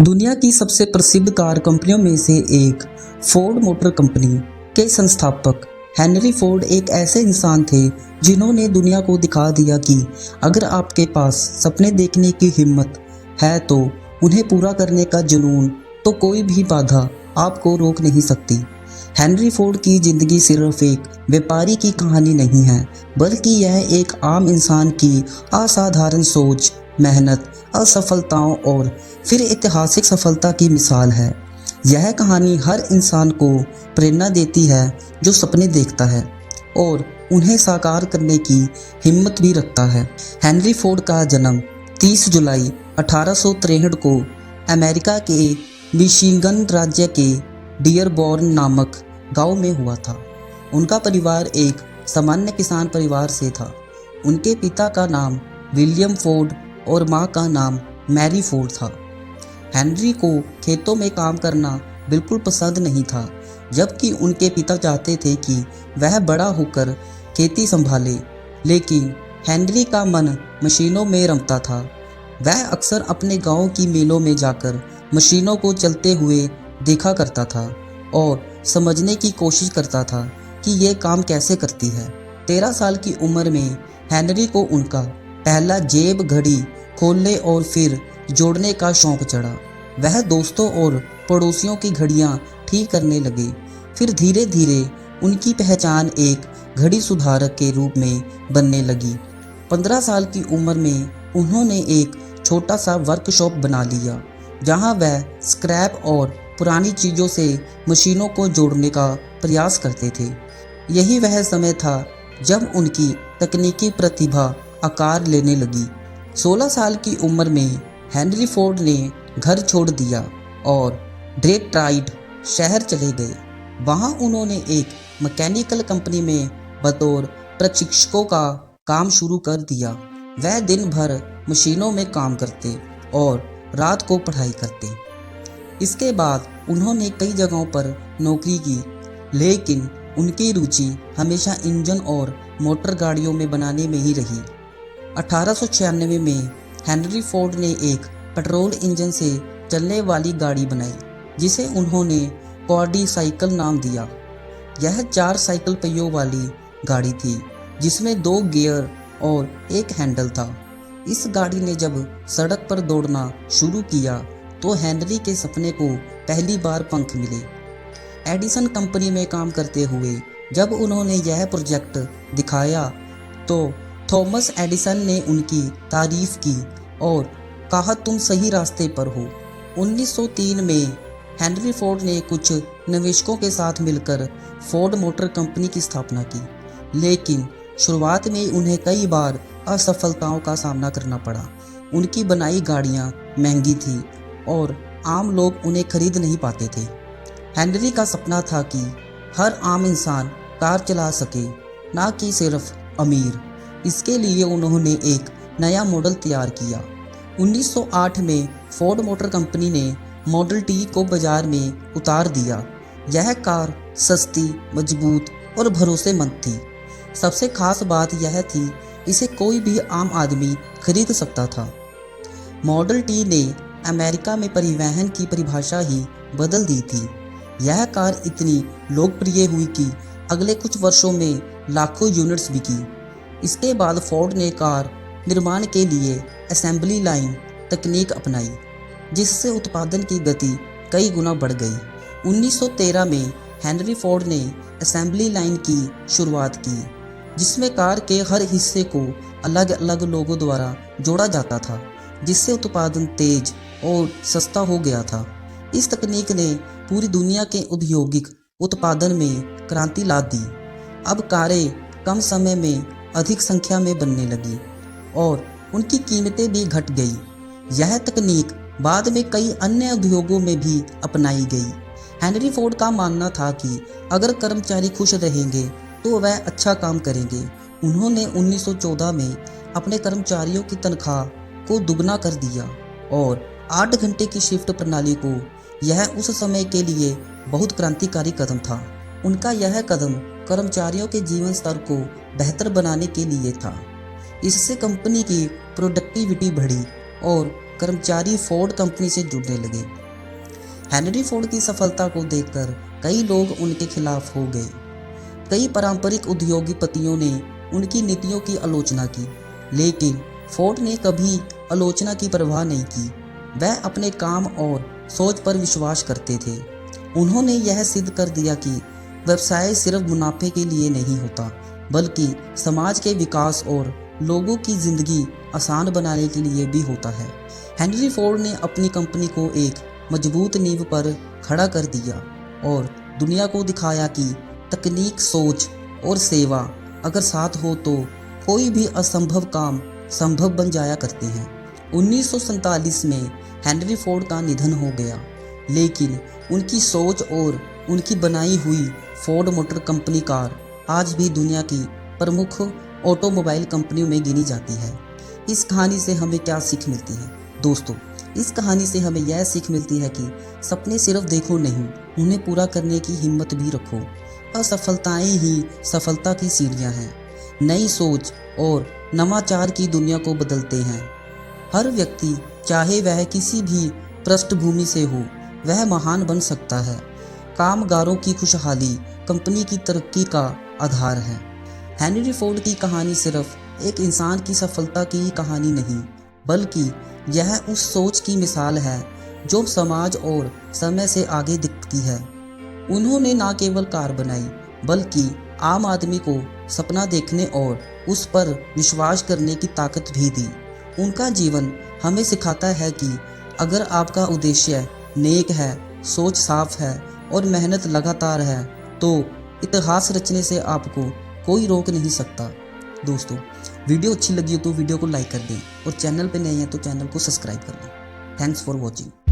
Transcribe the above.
दुनिया की सबसे प्रसिद्ध कार कंपनियों में से एक फोर्ड मोटर कंपनी के संस्थापक हेनरी फोर्ड एक ऐसे इंसान थे जिन्होंने दुनिया को दिखा दिया कि अगर आपके पास सपने देखने की हिम्मत है तो उन्हें पूरा करने का जुनून, तो कोई भी बाधा आपको रोक नहीं सकती। हेनरी फोर्ड की ज़िंदगी सिर्फ एक व्यापारी की कहानी नहीं है, बल्कि यह एक आम इंसान की असाधारण सोच, मेहनत, असफलताओं और फिर ऐतिहासिक सफलता की मिसाल है। यह कहानी हर इंसान को प्रेरणा देती है जो सपने देखता है और उन्हें साकार करने की हिम्मत भी रखता है। हेनरी फोर्ड का जन्म 30 जुलाई 1863 को अमेरिका के मिशिगन राज्य के डियरबॉर्न नामक गांव में हुआ था। उनका परिवार एक सामान्य किसान परिवार से था। उनके पिता का नाम विलियम फोर्ड और मां का नाम मैरी फोर्ड था। हेनरी को खेतों में काम करना बिल्कुल पसंद नहीं था, जबकि उनके पिता चाहते थे कि वह बड़ा होकर खेती संभाले। लेकिन हेनरी का मन मशीनों में रमता था। वह अक्सर अपने गांव की मिलों में जाकर मशीनों को चलते हुए देखा करता था और समझने की कोशिश करता था कि ये काम कैसे करती है। 13 साल की उम्र में हेनरी को उनका पहला जेब घड़ी खोलने और फिर जोड़ने का शौक चढ़ा। वह दोस्तों और पड़ोसियों की घड़ियां ठीक करने लगे। फिर धीरे धीरे उनकी पहचान एक घड़ी सुधारक के रूप में बनने लगी। 15 साल की उम्र में उन्होंने एक छोटा सा वर्कशॉप बना लिया, जहां वह स्क्रैप और पुरानी चीज़ों से मशीनों को जोड़ने का प्रयास करते थे। यही वह समय था जब उनकी तकनीकी प्रतिभा आकार लेने लगी। 16 साल की उम्र में हेनरी फोर्ड ने घर छोड़ दिया और डेट्रॉइट शहर चले गए। वहां उन्होंने एक मैकेनिकल कंपनी में बतौर प्रशिक्षकों का काम शुरू कर दिया। वह दिन भर मशीनों में काम करते और रात को पढ़ाई करते। इसके बाद उन्होंने कई जगहों पर नौकरी की, लेकिन उनकी रुचि हमेशा इंजन और मोटर गाड़ियों में बनाने में ही रही। 1896 में हेनरी फोर्ड ने एक पेट्रोल इंजन से चलने वाली गाड़ी बनाई, जिसे उन्होंने क्वाड्री साइकिल नाम दिया। यह 4 साइकिल पहियों वाली गाड़ी थी, जिसमें 2 गियर और एक हैंडल था। इस गाड़ी ने जब सड़क पर दौड़ना शुरू किया तो हेनरी के सपने को पहली बार पंख मिले। एडिसन कंपनी में काम करते हुए जब उन्होंने यह प्रोजेक्ट दिखाया तो थॉमस एडिसन ने उनकी तारीफ की और कहा, तुम सही रास्ते पर हो। 1903 में हेनरी फोर्ड ने कुछ निवेशकों के साथ मिलकर फोर्ड मोटर कंपनी की स्थापना की, लेकिन शुरुआत में उन्हें कई बार असफलताओं का सामना करना पड़ा। उनकी बनाई गाड़ियां महंगी थी और आम लोग उन्हें खरीद नहीं पाते थे। हेनरी का सपना था कि हर आम इंसान कार चला सके, ना कि सिर्फ अमीर। इसके लिए उन्होंने एक नया मॉडल तैयार किया। 1908 में फोर्ड मोटर कंपनी ने मॉडल टी को बाजार में उतार दिया। यह कार सस्ती, मजबूत और भरोसेमंद थी। सबसे खास बात यह थी, इसे कोई भी आम आदमी खरीद सकता था। मॉडल टी ने अमेरिका में परिवहन की परिभाषा ही बदल दी थी। यह कार इतनी लोकप्रिय हुई कि अगले कुछ वर्षों में लाखों यूनिट्स बिकी। इसके बाद फोर्ड ने कार निर्माण के लिए असेंबली लाइन तकनीक अपनाई, जिससे उत्पादन की गति कई गुना बढ़ गई। 1913 में हेनरी फोर्ड ने असेंबली लाइन की शुरुआत की, जिसमें कार के हर हिस्से को अलग अलग लोगों द्वारा जोड़ा जाता था, जिससे उत्पादन तेज और सस्ता हो गया था। इस तकनीक ने पूरी दुनिया के औद्योगिक उत्पादन में क्रांति ला दी। अब कारें कम समय में अधिक संख्या में बनने लगी और उनकी कीमतें भी घट गई। यह तकनीक बाद में कई अन्य उद्योगों में भी अपनाई गई। हेनरी फोर्ड का मानना था कि अगर कर्मचारी खुश रहेंगे तो वह अच्छा काम करेंगे। उन्होंने 1914 में अपने कर्मचारियों की तनख्वाह को दुगना कर दिया और 8 घंटे की शिफ्ट प्रणाली को। यह उस समय के लिए बहुत क्रांतिकारी कदम था। उनका यह कदम कर्मचारियों के जीवन स्तर को बेहतर बनाने के लिए था। इससे कंपनी की प्रोडक्टिविटी बढ़ी और कर्मचारी फोर्ड कंपनी से जुड़ने लगे। हेनरी फोर्ड की सफलता को देखकर कई लोग उनके खिलाफ हो गए। कई पारंपरिक उद्योगपतियों ने उनकी नीतियों की आलोचना की, लेकिन फोर्ड ने कभी आलोचना की परवाह नहीं की। वह अपने काम और सोच पर विश्वास करते थे। उन्होंने यह सिद्ध कर दिया कि व्यवसाय सिर्फ मुनाफे के लिए नहीं होता, बल्कि समाज के विकास और लोगों की ज़िंदगी आसान बनाने के लिए भी होता है। हेनरी फोर्ड ने अपनी कंपनी को एक मजबूत नींव पर खड़ा कर दिया और दुनिया को दिखाया कि तकनीक, सोच और सेवा अगर साथ हो तो कोई भी असंभव काम संभव बन जाया करते हैं। 1947 में हेनरी फोर्ड का निधन हो गया, लेकिन उनकी सोच और उनकी बनाई हुई फोर्ड मोटर कंपनी कार आज भी दुनिया की प्रमुख ऑटोमोबाइल कंपनियों में गिनी जाती है। इस कहानी से हमें क्या सीख मिलती है? दोस्तों, इस कहानी से हमें यह सीख मिलती है कि सपने सिर्फ देखो नहीं, उन्हें पूरा करने की हिम्मत भी रखो। असफलताएं ही सफलता की सीढ़ियां हैं। नई सोच और नवाचार की दुनिया को बदलते हैं। हर व्यक्ति, चाहे वह किसी भी पृष्ठभूमि से हो, वह महान बन सकता है। कामगारों की खुशहाली कंपनी की तरक्की का आधार है। हेनरी फोर्ड की कहानी सिर्फ एक इंसान की सफलता की कहानी नहीं, बल्कि यह उस सोच की मिसाल है जो समाज और समय से आगे दिखती है। उन्होंने न केवल कार बनाई, बल्कि आम आदमी को सपना देखने और उस पर विश्वास करने की ताकत भी दी। उनका जीवन हमें सिखाता है कि अगर आपका उद्देश्य नेक है, सोच साफ है और मेहनत लगातार है, तो इतिहास रचने से आपको कोई रोक नहीं सकता। दोस्तों, वीडियो अच्छी लगी हो तो वीडियो को लाइक कर दें और चैनल पर नए हैं तो चैनल को सब्सक्राइब कर लें। Thanks for watching.